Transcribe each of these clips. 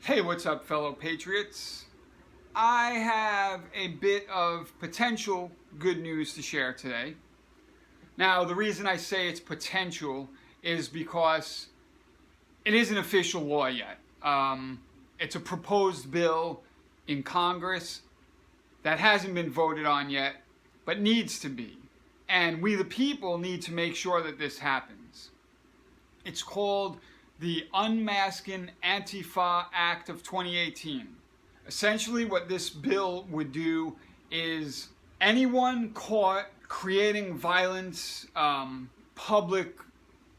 Hey, what's up, fellow patriots? I have a bit of potential good news to share today. Now, the reason I say it's potential is because it isn't official law yet. It's a proposed bill in Congress that hasn't been voted on yet, but needs to be. And we the people need to make sure that this happens. It's called the Unmasking ANTIFA Act of 2018. Essentially what this bill would do is anyone caught creating violence, public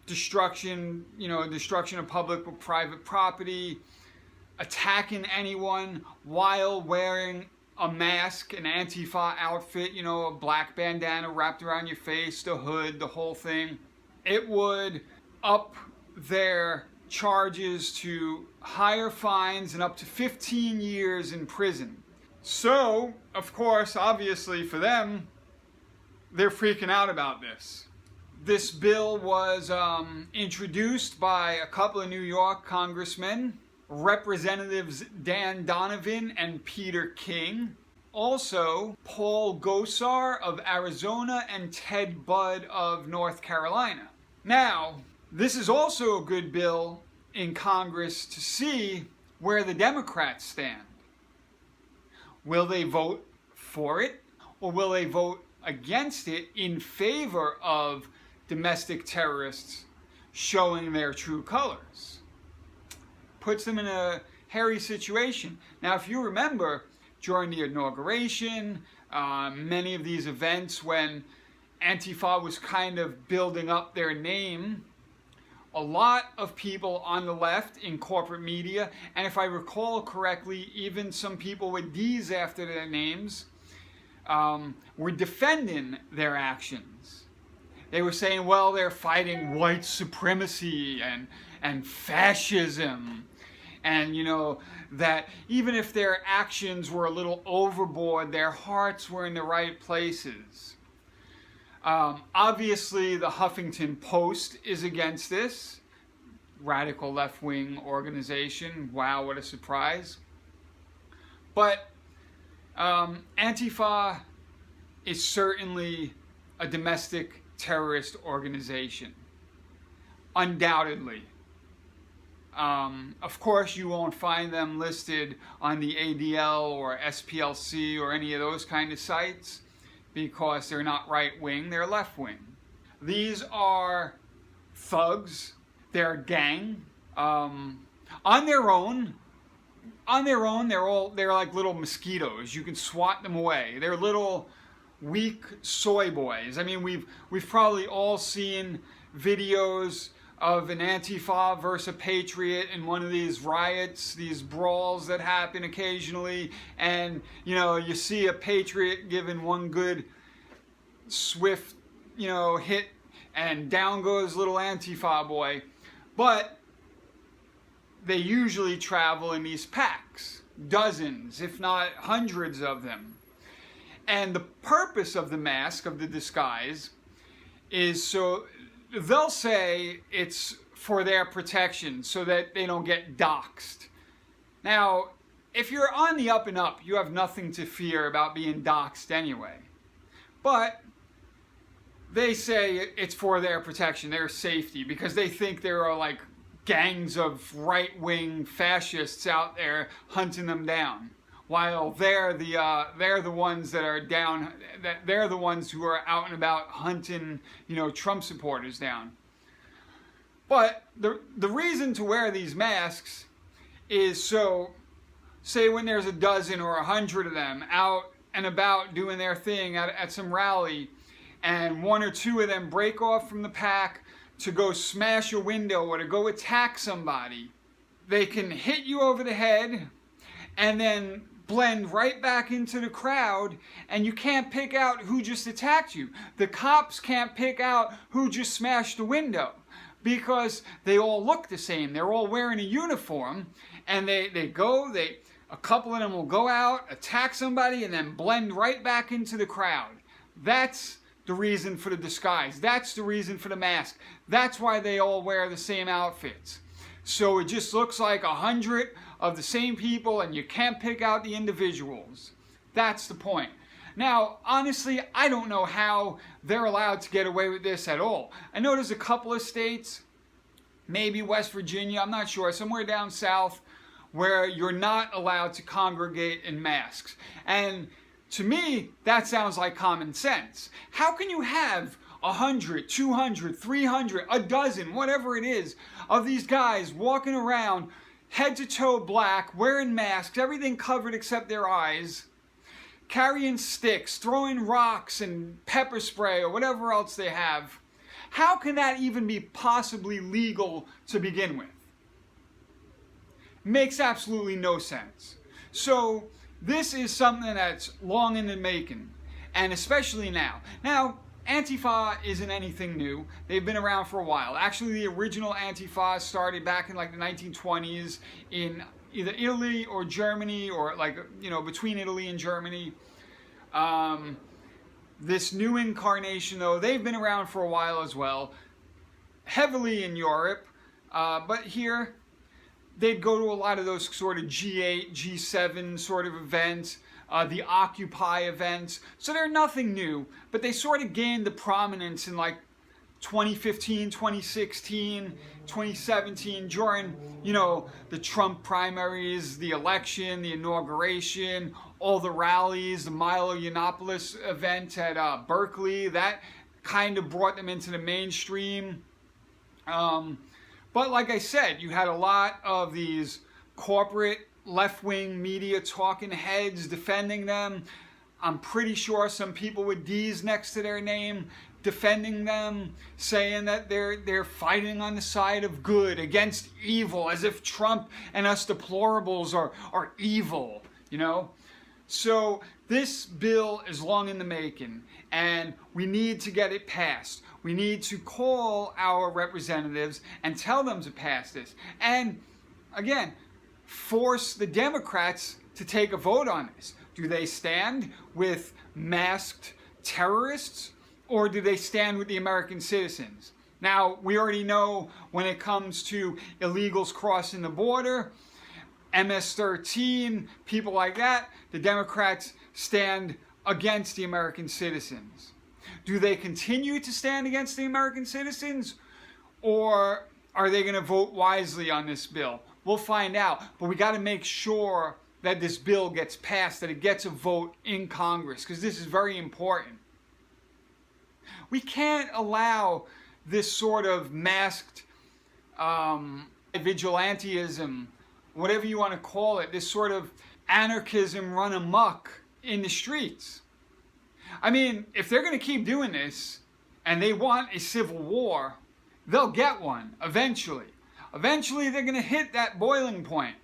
destruction, destruction of public or private property, attacking anyone while wearing a mask, an Antifa outfit, a black bandana wrapped around your face, the hood, the whole thing, it would up their charges to higher fines and up to 15 years in prison. So, of course, obviously for them, they're freaking out about this. This bill was introduced by a couple of New York congressmen, Representatives Dan Donovan and Peter King. Also, Paul Gosar of Arizona and Ted Budd of North Carolina. Now, this is also a good bill in Congress to see where the Democrats stand. Will they vote for it, or will they vote against it in favor of domestic terrorists showing their true colors? Puts them in a hairy situation. Now, if you remember, during the inauguration, many of these events when Antifa was kind of building up their name, a lot of people on the left in corporate media, and if I recall correctly, even some people with D's after their names, were defending their actions. They were saying, well, they're fighting white supremacy and fascism, and that even if their actions were a little overboard, their hearts were in the right places. Obviously, the Huffington Post is against this. Radical left-wing organization. Wow, what a surprise. But Antifa is certainly a domestic terrorist organization. Undoubtedly. Of course, you won't find them listed on the ADL or SPLC or any of those kind of sites, because they're not right-wing, they're left-wing. These are thugs, they're a gang. On their own, they're like little mosquitoes. You can swat them away. They're little weak soy boys. I mean, we've probably all seen videos of an Antifa versus a patriot in one of these riots, these brawls that happen occasionally, and you see a patriot giving one good swift hit, and down goes little Antifa boy. But they usually travel in these packs, dozens if not hundreds of them, and the purpose of the mask, of the disguise, is so they'll say it's for their protection so that they don't get doxxed. Now, if you're on the up and up, you have nothing to fear about being doxxed anyway. But they say it's for their protection, their safety, because they think there are like gangs of right-wing fascists out there hunting them down, while they're the ones that are down. They're the ones who are out and about hunting, Trump supporters down. But the reason to wear these masks is so, say when there's a dozen or 100 of them out and about doing their thing at some rally, and one or two of them break off from the pack to go smash a window or to go attack somebody, they can hit you over the head and then blend right back into the crowd, and you can't pick out who just attacked you. The cops can't pick out who just smashed the window, because they all look the same. They're all wearing a uniform, and a couple of them will go out, attack somebody, and then blend right back into the crowd. That's the reason for the disguise. That's the reason for the mask. That's why they all wear the same outfits. So it just looks like 100 of the same people, and you can't pick out the individuals. That's the point. Now, honestly, I don't know how they're allowed to get away with this at all. I know there's a couple of states, maybe West Virginia, I'm not sure, somewhere down south, where you're not allowed to congregate in masks. And to me, that sounds like common sense. How can you have 100, 200, 300, a dozen, whatever it is, of these guys walking around head to toe black, wearing masks, everything covered except their eyes, carrying sticks, throwing rocks and pepper spray or whatever else they have? How can that even be possibly legal to begin with? Makes absolutely no sense. So this is something that's long in the making, and especially now. Now, Antifa isn't anything new. They've been around for a while. Actually, the original Antifa started back in like the 1920s in either Italy or Germany, or like, you know, between Italy and Germany. This new incarnation, though, they've been around for a while as well, heavily in Europe, but here they'd go to a lot of those sort of G8, G7 sort of events, the Occupy events. So they're nothing new, but they sort of gained the prominence in like 2015, 2016, 2017 during, you know, the Trump primaries, the election, the inauguration, all the rallies, the Milo Yiannopoulos event at Berkeley. That kind of brought them into the mainstream. But like I said, you had a lot of these corporate left-wing media talking heads defending them. I'm pretty sure some people with D's next to their name defending them, saying that they're fighting on the side of good against evil, as if Trump and us deplorables are evil, you know? So this bill is long in the making, and we need to get it passed. We need to call our representatives and tell them to pass this. And again, force the Democrats to take a vote on this. Do they stand with masked terrorists, or do they stand with the American citizens? Now, we already know when it comes to illegals crossing the border, MS-13, people like that, the Democrats stand against the American citizens. Do they continue to stand against the American citizens, or are they going to vote wisely on this bill? We'll find out, but we got to make sure that this bill gets passed, that it gets a vote in Congress, because this is very important. We can't allow this sort of masked vigilantism, whatever you want to call it, this sort of anarchism run amok in the streets. I mean, if they're going to keep doing this and they want a civil war, they'll get one eventually. Eventually, they're going to hit that boiling point.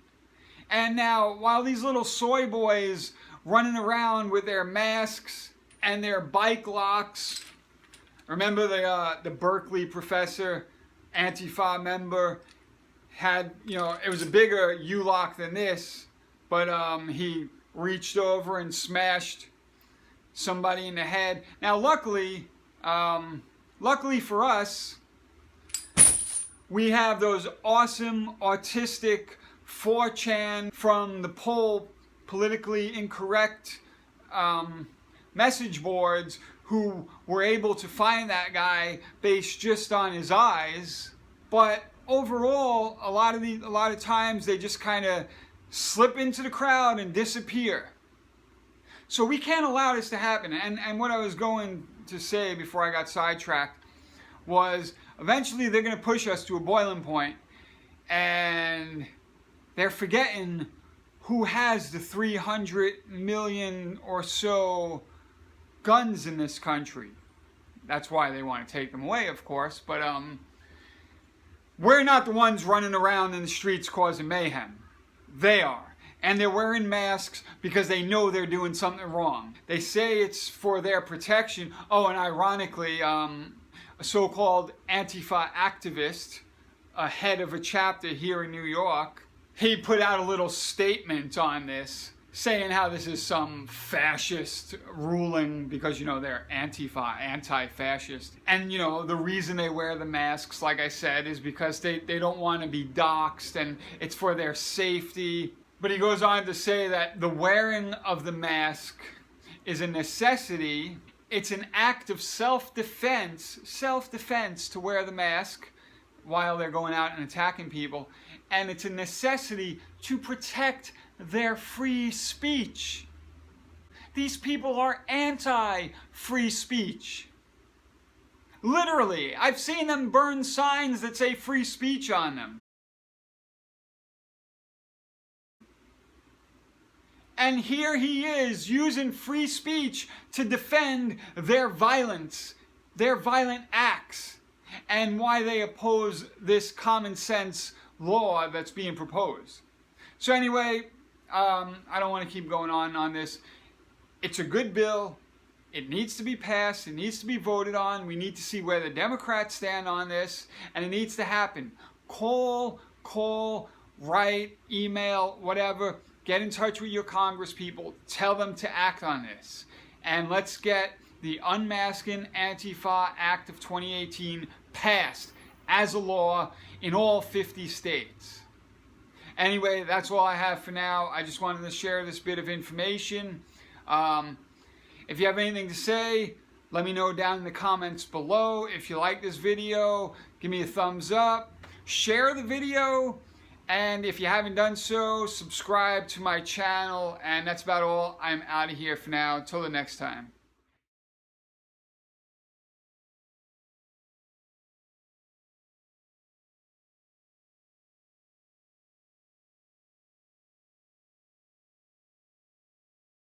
And now, while these little soy boys running around with their masks and their bike locks, remember the Berkeley professor, Antifa member, had, you know, it was a bigger U-lock than this, but he reached over and smashed somebody in the head. Now, luckily for us, we have those awesome autistic 4chan from the politically incorrect message boards who were able to find that guy based just on his eyes. But overall, a lot of times they just kind of slip into the crowd and disappear. So we can't allow this to happen. And what I was going to say before I got sidetracked was, eventually they're going to push us to a boiling point, and they're forgetting who has the 300 million or so guns in this country. That's why they want to take them away, of course, but we're not the ones running around in the streets causing mayhem. They are. And they're wearing masks because they know they're doing something wrong. They say it's for their protection. Oh, and ironically, a so-called Antifa activist, a head of a chapter here in New York, he put out a little statement on this saying how this is some fascist ruling because, you know, they're Antifa, anti-fascist. And, you know, the reason they wear the masks, like I said, is because they don't want to be doxxed and it's for their safety. But he goes on to say that the wearing of the mask is a necessity. It's an act of self-defense to wear the mask while they're going out and attacking people. And it's a necessity to protect their free speech. These people are anti-free speech. Literally, I've seen them burn signs that say free speech on them. And here he is using free speech to defend their violence, their violent acts, and why they oppose this common sense law that's being proposed. So anyway, I don't want to keep going on this. It's a good bill. It needs to be passed. It needs to be voted on. We need to see where the Democrats stand on this, and it needs to happen. Call, write, email, whatever. Get in touch with your congresspeople. Tell them to act on this. And let's get the Unmasking ANTIFA Act of 2018 passed as a law in all 50 states. Anyway, that's all I have for now. I just wanted to share this bit of information. If you have anything to say, let me know down in the comments below. If you like this video, give me a thumbs up. Share the video. And if you haven't done so, subscribe to my channel. And that's about all. I'm out of here for now. Until the next time.